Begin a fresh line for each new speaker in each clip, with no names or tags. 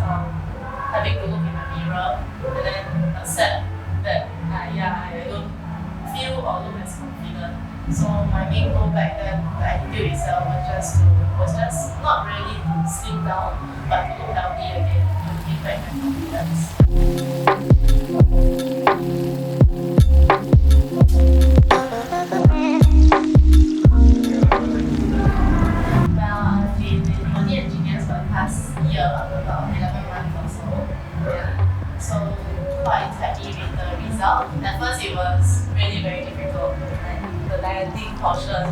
having to look in the mirror and then accept that I don't feel or look as confident. So my main goal back then, the attitude itself was just not really to slim down, but to look healthy again, to give back my confidence. Well, I've been in BodyEngineers for the past year, about 11 months or so. Yeah. So quite happy with the result. At first it was really very difficult. The dieting portion,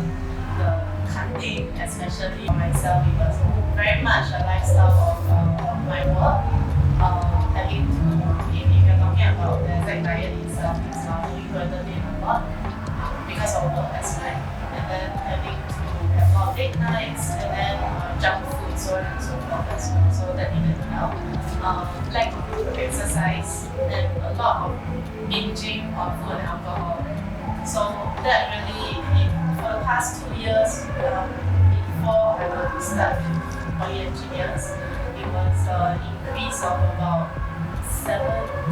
the cutting, especially for myself, it was very much a lifestyle of my work. Having to, if you're talking about the exact diet itself, it's you burden in a lot because of work aspect. And then having to have a lot of late nights and then junk food, so on and so forth as well. So that didn't help. Lack of exercise and a lot of binging on food and alcohol. So that really, for the past 2 years, before I went to start BodyEngineers, it was an increase of about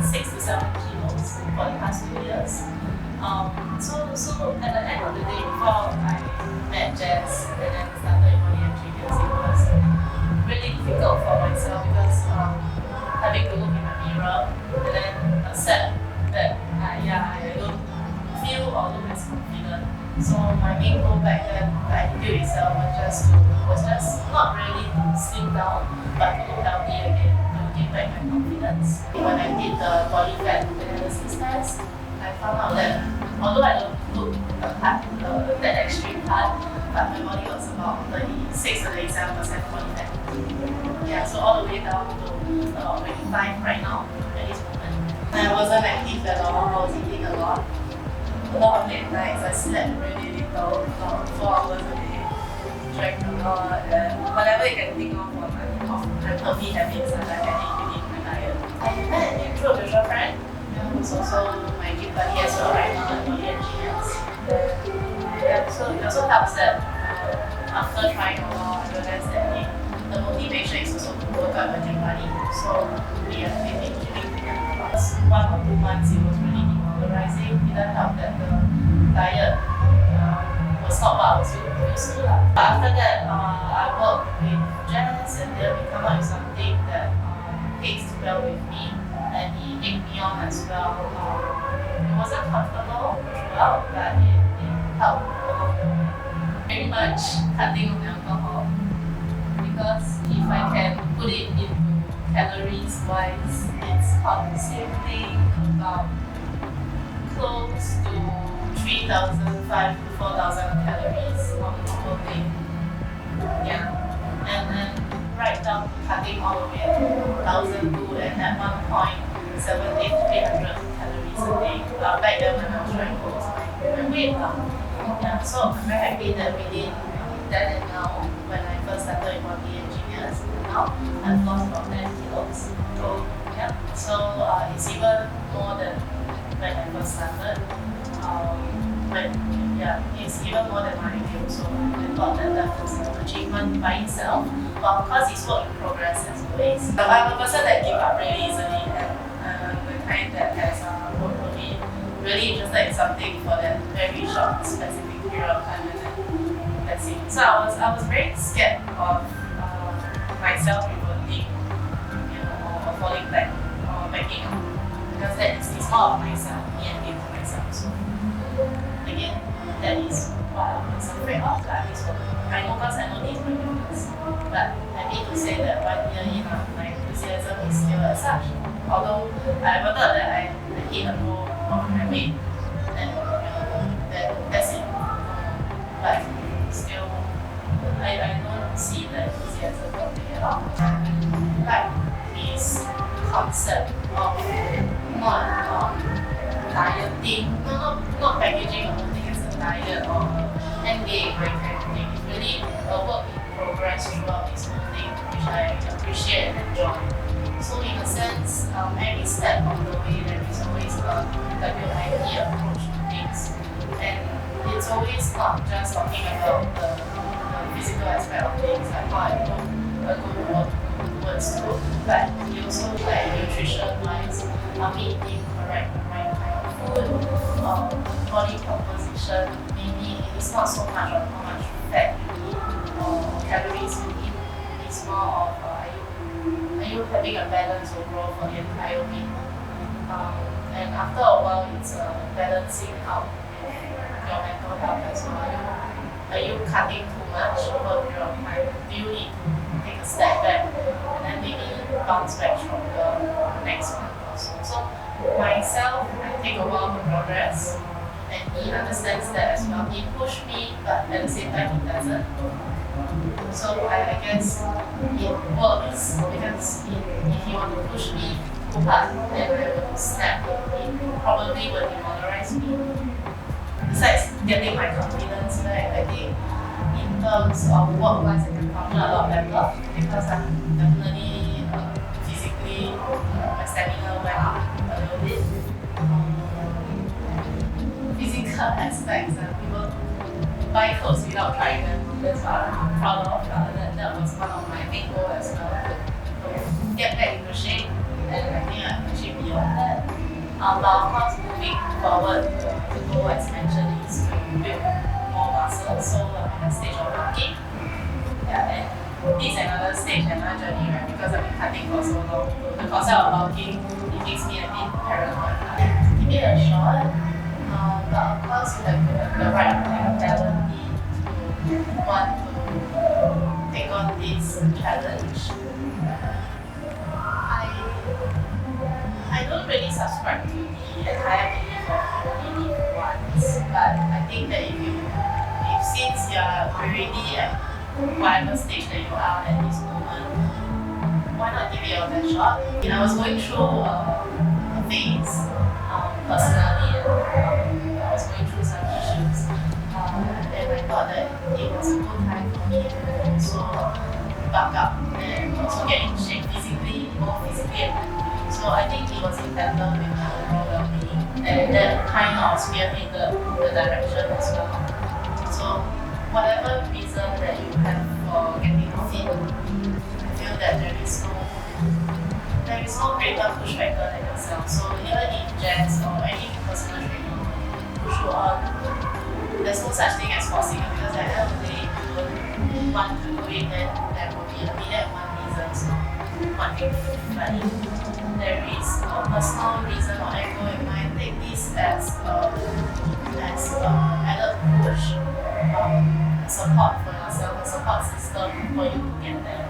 6 to 7 kilos for the past 2 years. So at the end of the day, before I met Jess and then started BodyEngineers, it was really difficult for myself because having to look in the mirror and then accept that I don't feel or look as confident. So my main goal back then, the attitude itself was just not really to slim down, but to look healthy again, to give back my confidence. When I did the body fat analysis test, I found out that although I don't look that extreme hard, but my body was about 36 to 37% body fat. Yeah, so all the way down to about 25 right now at this moment. I wasn't active at all, I was eating a lot of late nights. I slept really little, about 4 hours a day, drank a lot, and whatever you can think of for my unhealthy habits that I had including my diet. I met him through a mutual friend, who's also my gym buddy as well right now at BodyEngineers. Yeah, so it also helps that after trying a while, I realized that the motivation is also to work out with my gym buddy. So we have been gymming together. 1 or 2 months, it was really demoralizing. It didn't help that the diet was not what I was used to. But after that, I worked with Jess and then we come up with something that tastes well with me. And he egged me on as well. It wasn't comfortable throughout, but it helped along the way. Very much cutting on alcohol, because if I can put it into calories wise, it's consuming about close to 3,500 to 4,000 calories on a normal day. Yeah, and then right down to cutting all the way to 1,002 and at one point 700-800 calories a day. Back then when I was trying to lose my weight. Yeah, so I'm very happy that within then and now, when I first started in BodyEngineers, now I've lost about 10 kilos. So yeah, so it's even more than when I first started. It's even more than my ideal. So I thought that was an achievement by itself. But of course, it's work in progress as always. I'm a person that gives up really easily, and the kind that has worked for me, really interested in something for that very short, specific period of time, and then that's it. So I was very scared of myself reverting, or falling back, or backing up, because it's more of myself, me and me for myself. So again, that is what I was afraid of. I know because I know these my weakness, but I need to say that 1 year in, my enthusiasm is still as such. Although I remember that I hit a low of my weight, and that's it. But still, I don't see the enthusiasm dropping at all. Like this concept of not dieting, not packaging or something as a diet or end game kind of thing. It's really a work in progress throughout this whole thing, which I appreciate and enjoy. So in a sense, every step of the way there is always a WIP approach to things. And it's always not just talking about the physical aspect of things, like how I look, a good work towards too. But you also like nutrition-wise, are we eating correct right kind of food? Body composition, maybe it's not so much on how much fat you eat or calories you eat. It's more of are you having a balance overall for the entire week? And after a while, it's balancing out with your mental health as well. Are you cutting too much over a period of time? Do you need to take a step back and then maybe bounce back stronger next month or so? So myself, I take a while to progress, and he understands that as well. He pushed me, but at the same time he doesn't. So I guess it works because if he want to push me too hard, then I will snap. It probably will demoralize me. Besides getting my confidence back, I think in terms of work-wise, I can function a lot better because I'm definitely physically, my stamina went up a little bit. Physical aspects, people buy clothes without trying them. That's what I'm proud of. That was one of my main goals as well, to get back into shape, and I think I've achieved beyond that. But of course, moving forward, the goal, as mentioned, is to build more muscle. So I'm in the stage of bulking. Yeah, and this is another stage in my journey, right? Because I've been cutting for so long. The concept of bulking, it makes me a bit paranoid. Give it a shot. But of course, you have to have the right mentality to want to take on this challenge. I don't really subscribe to the entire belief of you only live once, but I think that if since you are already at whatever stage that you are at this moment, why not give it your best shot? I was going through a phase personally, and I was going through some issues, and I thought that it was a good time for me to also buck up and also get in shape physically, more physically and mentally. So I think it was in tandem with my overall well-being, and that kind of spearheaded the direction as well. So whatever reason that you have for getting fit, I feel that there is no greater push factor than yourself. So even in gyms or any personal training, push you on. There's no such thing as forcing it, because at the end of the day, if you don't want to do it, then there will be a million and one reasons not wanting to do it. But if there is a personal reason or angle in mind, take this as added push, support for yourself, a support system for you to get there.